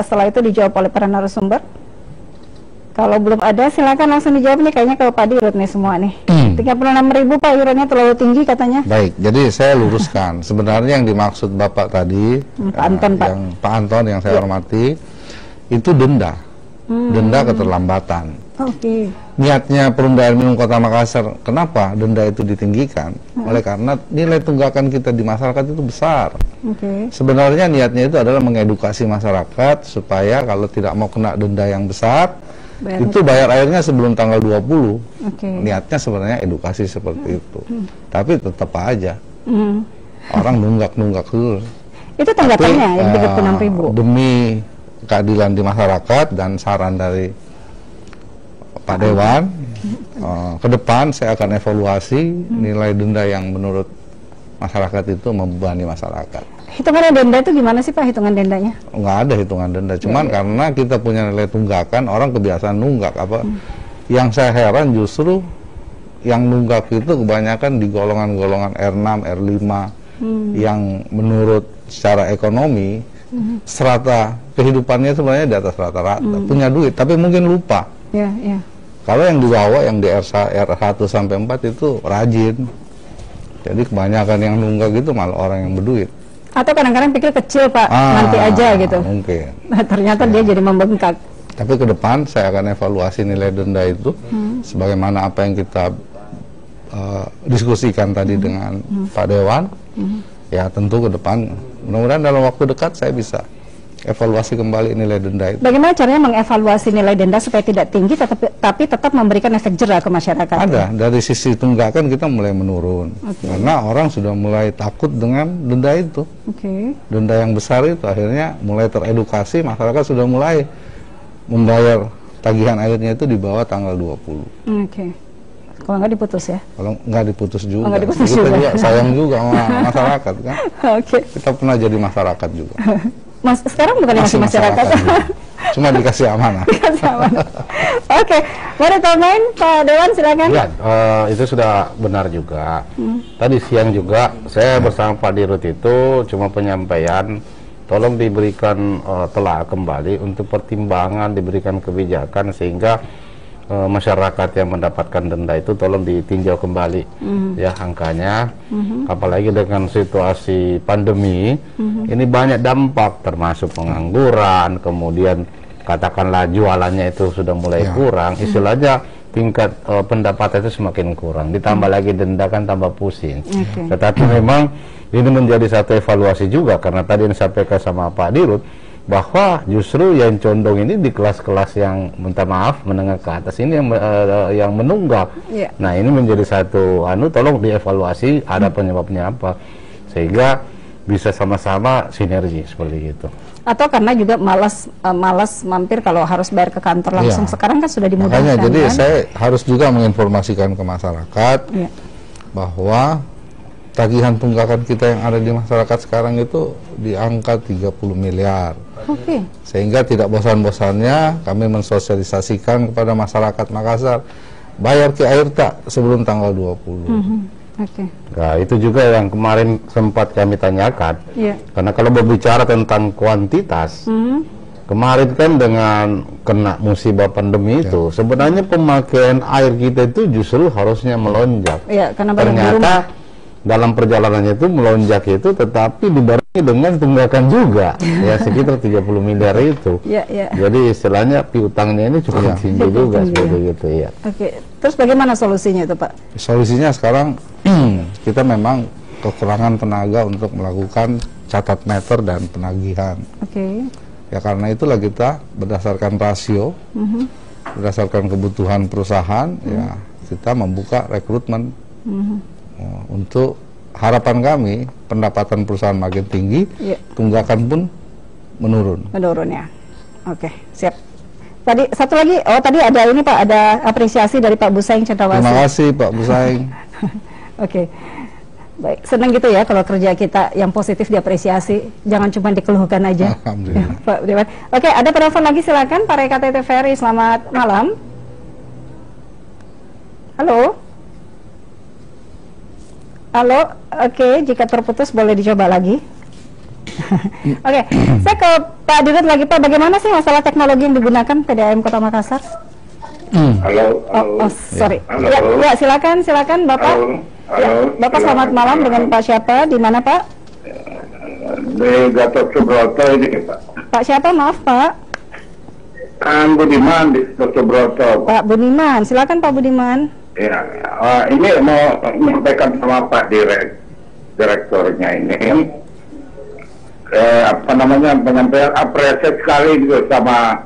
Setelah itu dijawab oleh para narasumber. Kalau belum ada, silakan langsung dijawab nih. Kayaknya ke Pak Dirut nih semua nih. 36.000 Pak, iurannya terlalu tinggi katanya. Baik, jadi saya luruskan. Sebenarnya yang dimaksud Bapak tadi, Pak Anton yang saya hormati, itu denda. Denda keterlambatan. Oke. Niatnya Perumda Air Minum Kota Makassar, kenapa denda itu ditinggikan? Oleh karena nilai tunggakan kita di masyarakat itu besar. Sebenarnya niatnya itu adalah mengedukasi masyarakat supaya kalau tidak mau kena denda yang besar, itu bayar airnya sebelum tanggal 20. Niatnya sebenarnya edukasi seperti itu. Tapi tetap aja orang nunggak dulu. Itu tanggapannya yang 36.000. Demi keadilan di masyarakat dan saran dari Pak Dewan, ke depan saya akan evaluasi nilai denda yang menurut masyarakat itu membebani masyarakat. Hitungannya denda itu gimana sih Pak, hitungan dendanya? Nggak ada hitungan denda, cuman karena kita punya nilai tunggakan, orang kebiasaan nunggak apa. Yang saya heran justru yang nunggak itu kebanyakan di golongan-golongan R6, R5 yang menurut secara ekonomi strata kehidupannya sebenarnya di atas rata-rata, punya duit tapi mungkin lupa. Kalau yang di bawah, yang di R1 sampai 4 itu rajin. Jadi kebanyakan yang nunggak gitu malah orang yang berduit. Atau kadang-kadang pikir kecil Pak, nanti aja gitu. Mungkin. Nah, ternyata dia jadi membengkak. Tapi ke depan saya akan evaluasi nilai denda itu, sebagaimana apa yang kita diskusikan tadi dengan Pak Dewan. Ya tentu ke depan, mudah-mudahan dalam waktu dekat saya bisa evaluasi kembali nilai denda itu. Bagaimana caranya mengevaluasi nilai denda supaya tidak tinggi tapi tetap memberikan efek jera ke masyarakat? Ada, dari sisi tunggakan kita mulai menurun. Karena orang sudah mulai takut dengan denda itu. Denda yang besar itu akhirnya mulai teredukasi, masyarakat sudah mulai membayar tagihan airnya itu di bawah tanggal 20. Kalau nggak diputus ya? Kalau nggak diputus juga. Nggak diputus kita juga. juga sayang juga sama masyarakat kan. Kita pernah jadi masyarakat juga. Mas, sekarang bukan masih masyarakat. Cuma dikasih amanah. Oke, mari tambahin Pak Dewan silakan. Ya, itu sudah benar juga. Tadi siang juga saya bersama Pak Dirut itu cuma penyampaian, tolong diberikan telah kembali untuk pertimbangan, diberikan kebijakan sehingga masyarakat yang mendapatkan denda itu tolong ditinjau kembali ya angkanya. Apalagi dengan situasi pandemi ini banyak dampak, termasuk pengangguran, kemudian katakanlah jualannya itu sudah mulai kurang, istilahnya tingkat pendapatan itu semakin kurang, ditambah lagi denda kan tambah pusing. Tetapi memang ini menjadi satu evaluasi juga, karena tadi yang disampaikan sama Pak Dirut bahwa justru yang condong ini di kelas-kelas yang minta maaf menengah ke atas ini yang menunggak. Nah ini menjadi satu tolong dievaluasi ada penyebabnya apa sehingga bisa sama-sama sinergi seperti itu. Atau karena juga malas mampir kalau harus bayar ke kantor langsung. Sekarang kan sudah dimudahkan. Makanya jadi saya harus juga menginformasikan ke masyarakat bahwa tagihan tunggakan kita yang ada di masyarakat sekarang itu di angka 30 miliar. Sehingga tidak bosan-bosannya kami mensosialisasikan kepada masyarakat Makassar, bayar ke air tak sebelum tanggal 20. Nah itu juga yang kemarin sempat kami tanyakan. Karena kalau berbicara tentang kuantitas, kemarin kan dengan kena musibah pandemi itu sebenarnya pemakaian air kita itu justru harusnya melonjak. Ternyata dalam perjalanannya itu melonjak itu, tetapi dibarengi dengan tunggakan juga ya sekitar 30 miliar itu. Jadi istilahnya piutangnya ini cukup tinggi juga seperti itu ya. Terus bagaimana solusinya itu Pak? Solusinya sekarang kita memang kekurangan tenaga untuk melakukan catat meter dan penagihan. Ya karena itulah kita berdasarkan rasio berdasarkan kebutuhan perusahaan, ya kita membuka rekrutmen. Untuk harapan kami, pendapatan perusahaan makin tinggi, tunggakan pun menurun. Menurun ya. Oke, siap. Tadi satu lagi, tadi ada ini Pak, ada apresiasi dari Pak Busaing Cendrawasih. Terima kasih Pak Busaing. Oke. Baik, senang gitu ya kalau kerja kita yang positif diapresiasi, jangan cuma dikeluhkan aja. Alhamdulillah. Pak Budiman. Oke, ada penelpon lagi, silakan Pak Reka TVRI, selamat malam. Halo. Halo, oke, jika terputus boleh dicoba lagi. Oke, saya ke Pak Dirut lagi Pak, bagaimana sih masalah teknologi yang digunakan PDAM Kota Makassar? Halo, halo. Sorry. Halo. Ya, silakan Bapak. Halo. Ya, Bapak selamat malam dengan Pak siapa? Di mana Pak? Di Gatot Subroto ini Pak. Pak siapa? Maaf Pak. Kan Budiman di Gatot Subroto. Pak Budiman, silakan Pak Budiman. Ya, ini mau menyampaikan sama Pak direkturnya ini. Penyampaian apresiasi sekali gitu sama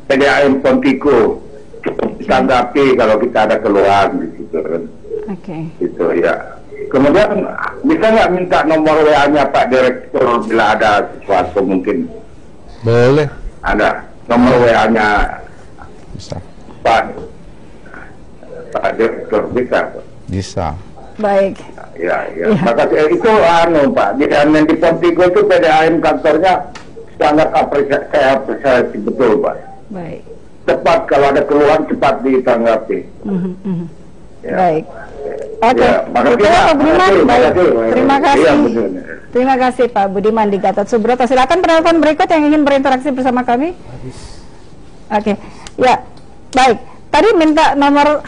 PDAM Pontiku, cukup ditanggapi kalau kita ada keluhan gitu kan. Oke. Gitu ya. Kemudian bisa nggak minta nomor WA-nya Pak Direktur bila ada sesuatu mungkin? Boleh. Ada nomor WA-nya Bisa. Pak Direktur bisa. Bisa. Baik. Ya. Makasih. Itu Pak, yang di Pontigo itu PDAM kantornya sangat apresiasi betul Pak. Baik. Cepat kalau ada keluhan cepat ditanggapi. Ya. Baik. Oke. Ya, makasih, Pak Budiman. Baik. Terima kasih. Iya, Terima kasih Pak Budiman di Gatot Subroto. Silakan penelpon berikut yang ingin berinteraksi bersama kami. Oke. Ya. Baik. Tadi minta nomor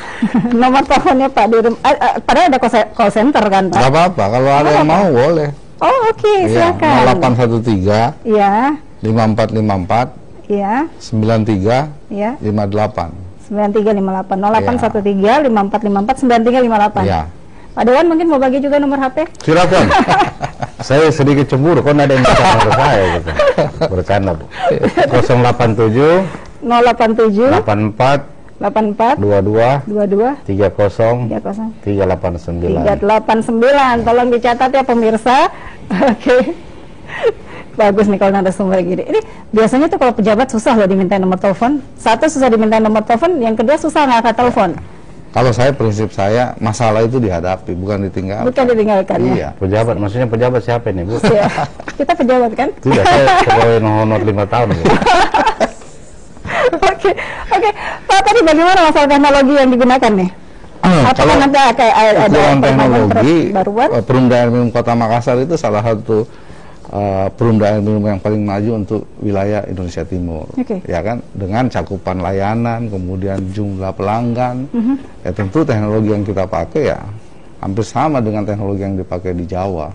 teleponnya Pak Dirut. Padahal ada call center kan Pak? Gak apa-apa, kalau ada yang mau boleh. Oh oke, silakan. 0813 Iya. 5454 Iya. 93 Iya. 58. 9358 0813 5454 9358. Iya. Pak Dewan mungkin mau bagi juga nomor HP? Silakan. Saya sedikit cemburu, kok ada yang bisa nomor saya gitu. Bercanda Bu. 087 087 84 84 22 22 30 30 389. 389. Tolong dicatat ya pemirsa. Oke. Bagus nih kalau narasumber gini. Ini biasanya tuh kalau pejabat susah loh diminta nomor telepon. Satu susah diminta nomor telepon, yang kedua susah ngangkat telepon. Kalau prinsip saya masalah itu dihadapi, bukan ditinggalkan. Bukan ditinggalkan ya. Iya. Pejabat, maksudnya pejabat siapa ini Bu? Ya. Kita pejabat kan? Tidak, saya pegawai honor 5 tahun Bu. Oke. Pak, tadi bagaimana masalah teknologi yang digunakan nih? Apakah nanti ada teknologi baruan? Perumda Air Minum Kota Makassar itu salah satu perumda air minum yang paling maju untuk wilayah Indonesia Timur. Ya kan, dengan cakupan layanan, kemudian jumlah pelanggan. Ya tentu teknologi yang kita pakai ya hampir sama dengan teknologi yang dipakai di Jawa.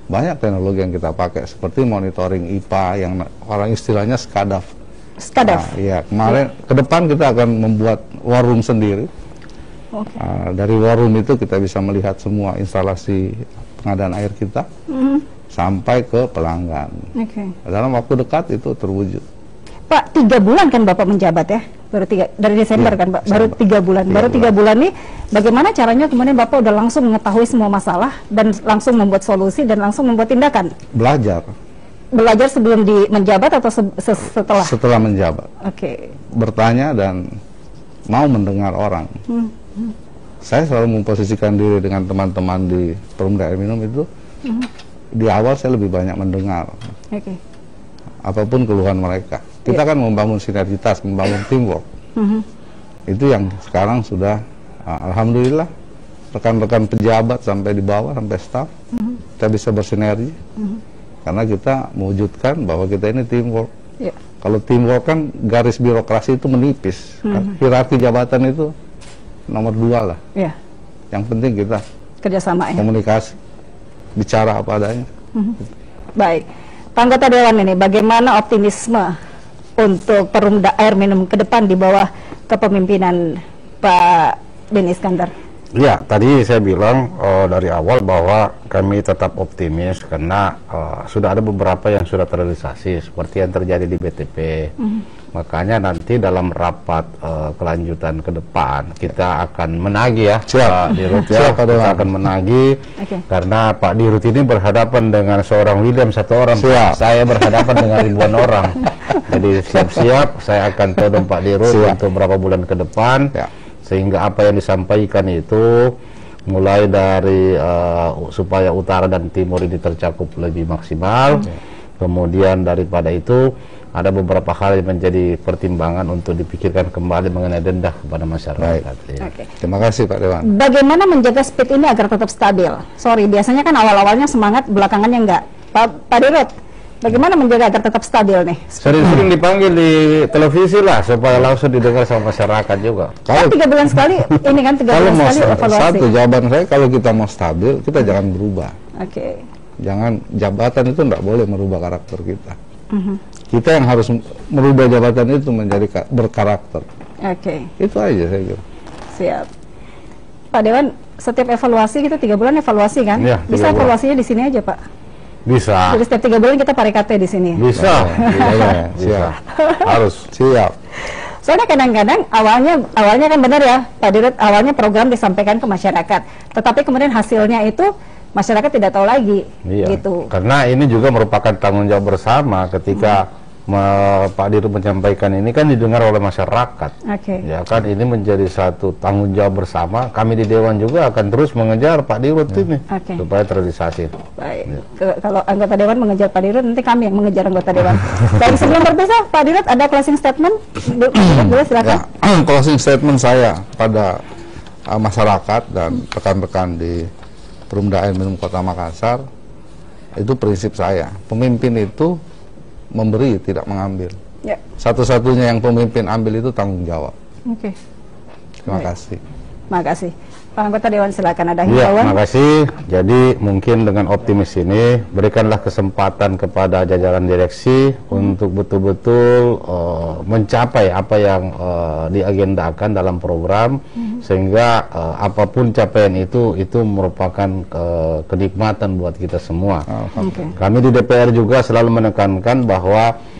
Banyak teknologi yang kita pakai seperti monitoring IPA yang orang istilahnya SCADAV. SCADAV. Iya, kemarin ke depan kita akan membuat war room sendiri. Dari war room itu kita bisa melihat semua instalasi pengadaan air kita sampai ke pelanggan. Dalam waktu dekat itu terwujud. Pak, 3 bulan kan Bapak menjabat ya? Baru 3 dari Desember kan Pak? Baru 3 bulan. Baru 3 bulan nih, bagaimana caranya kemudian Bapak udah langsung mengetahui semua masalah dan langsung membuat solusi dan langsung membuat tindakan? Belajar sebelum menjabat atau setelah? Setelah menjabat. Bertanya dan mau mendengar orang. Saya selalu memposisikan diri dengan teman-teman di Perumda Air Minum itu. Di awal saya lebih banyak mendengar. Apapun keluhan mereka. Kita kan membangun sinergitas, membangun teamwork. Itu yang sekarang sudah, alhamdulillah, rekan-rekan pejabat sampai di bawah, sampai staf, kita bisa bersinergi. Karena kita mewujudkan bahwa kita ini teamwork. Kalau teamwork kan garis birokrasi itu menipis. Hierarki jabatan itu nomor 2 lah. Yang penting kita kerjasama, komunikasi, bicara apa adanya. Baik, Pak Anggota Dewan ini, bagaimana optimisme untuk Perumda Air Minum ke depan di bawah kepemimpinan Pak Beni Iskandar? Ya, tadi saya bilang dari awal bahwa kami tetap optimis karena sudah ada beberapa yang sudah terrealisasi seperti yang terjadi di BTP. Makanya nanti dalam rapat kelanjutan ke depan kita akan menagih ya, Pak Dirut ya, kita akan menagih karena Pak Dirut ini berhadapan dengan seorang William satu orang, saya berhadapan dengan ribuan orang. Jadi siap-siap saya akan todong Pak Dirut untuk beberapa bulan ke depan. Sehingga apa yang disampaikan itu mulai dari supaya utara dan timur ini tercakup lebih maksimal, kemudian daripada itu ada beberapa hal yang menjadi pertimbangan untuk dipikirkan kembali mengenai denda kepada masyarakat. Terima kasih Pak Dewan. Bagaimana menjaga speed ini agar tetap stabil? Sorry, biasanya kan awal-awalnya semangat, belakangannya enggak. Pak Dirut, bagaimana menjaga agar tetap stabil nih? Sering-sering dipanggil di televisi lah supaya langsung didengar sama masyarakat juga. Kan 3 bulan sekali, ini kan 3 bulan sekali evaluasi. Satu jawaban saya, kalau kita mau stabil, kita jangan berubah. Jangan, jabatan itu tidak boleh merubah karakter kita. Kita yang harus merubah jabatan itu menjadi berkarakter. Itu aja saya kira. Siap. Pak Dewan, setiap evaluasi kita 3 bulan evaluasi kan? Ya, bisa evaluasinya di sini aja Pak? Bisa. Jadi setiap 3 bulan kita parikate di sini. Bisa. Bisa. Harus. Siap. Soalnya kadang-kadang awalnya kan benar ya Pak Dirut, awalnya program disampaikan ke masyarakat, tetapi kemudian hasilnya itu masyarakat tidak tahu lagi. Gitu. Karena ini juga merupakan tanggung jawab bersama ketika Pak Dirut menyampaikan ini kan didengar oleh masyarakat. Ya kan, ini menjadi satu tanggung jawab bersama. Kami di Dewan juga akan terus mengejar Pak Dirut ini supaya terrealisasi. Baik. Kalau anggota Dewan mengejar Pak Dirut, nanti kami yang mengejar anggota Dewan. Dan sebelum berpisah, Pak Dirut ada closing statement? Boleh silakan. Closing statement saya pada masyarakat dan rekan-rekan di Perumda Air Minum Kota Makassar, itu prinsip saya. Pemimpin itu memberi, tidak mengambil. Satu-satunya yang pemimpin ambil itu tanggung jawab. Terima kasih. Terima kasih. Pak anggota Dewan silakan, ada himbauan. Terima kasih. Jadi mungkin dengan optimis ini berikanlah kesempatan kepada jajaran direksi untuk betul-betul mencapai apa yang diagendakan dalam program, sehingga apapun capaian itu merupakan kenikmatan buat kita semua. Kami di DPR juga selalu menekankan bahwa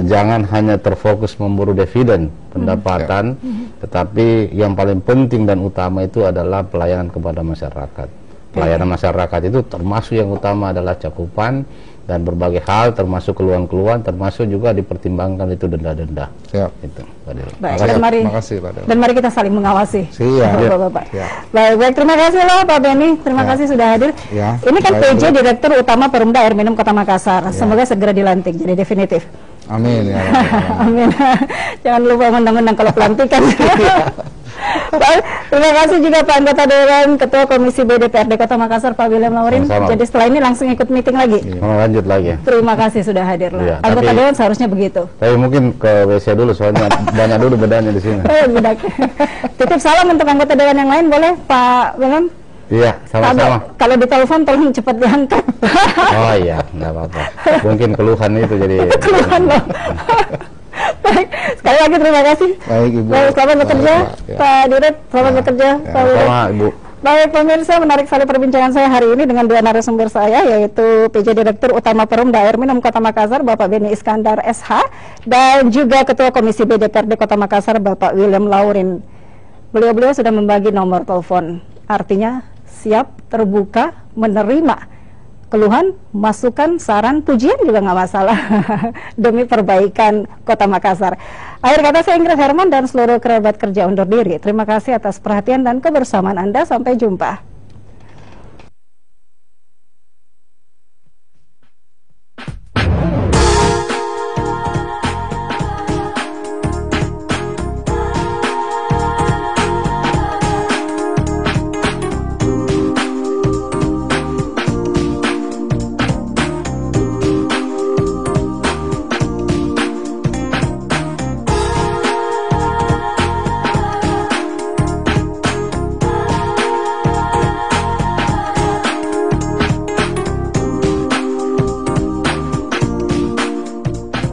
jangan hanya terfokus memburu dividen pendapatan, tetapi yang paling penting dan utama itu adalah pelayanan kepada masyarakat. Pelayanan masyarakat itu termasuk yang utama adalah cakupan dan berbagai hal, termasuk keluhan-keluhan, termasuk juga dipertimbangkan itu denda-denda. Itu, baik, dan mari kita saling mengawasi. Bapak-bapak. Baik, terima kasih loh Pak Beni, terima kasih sudah hadir. Ini kan PJ Direktur Utama Perumda Air Minum Kota Makassar. Semoga segera dilantik jadi definitif. Amin ya. Amin. Jangan lupa menang-menang kalau pelantikan. Baik, terima kasih juga Pak anggota Dewan, Ketua Komisi B DPRD Kota Makassar, Pak William Laurin. Jadi setelah ini langsung ikut meeting lagi. Lanjut lagi. Terima kasih sudah hadir loh. Anggota Dewan seharusnya begitu. Tapi mungkin ke WC dulu soalnya banyak dulu bedanya di sini. Titip salam untuk anggota Dewan yang lain boleh Pak William? Iya, sama-sama. Kalau ditelepon tolong cepat diangkat. Oh iya, enggak apa-apa. Mungkin keluhan itu jadi keluhan loh. Baik, sekali lagi terima kasih. Baik Ibu. Baik, selamat bekerja Pak Dirut, selamat bekerja Pak Dirut. Ibu. Baik pemirsa, menarik sekali perbincangan saya hari ini dengan dua narasumber saya, yaitu PJ Direktur Utama Perumda Air Minum Kota Makassar Bapak Beni Iskandar SH, dan juga Ketua Komisi B DPRD Kota Makassar Bapak William Laurin. Beliau-beliau sudah membagi nomor telepon, artinya siap, terbuka, menerima keluhan, masukan, saran, pujian juga nggak masalah demi perbaikan Kota Makassar. Akhir kata saya Ingrid Herman dan seluruh kerabat kerja undur diri. Terima kasih atas perhatian dan kebersamaan Anda. Sampai jumpa.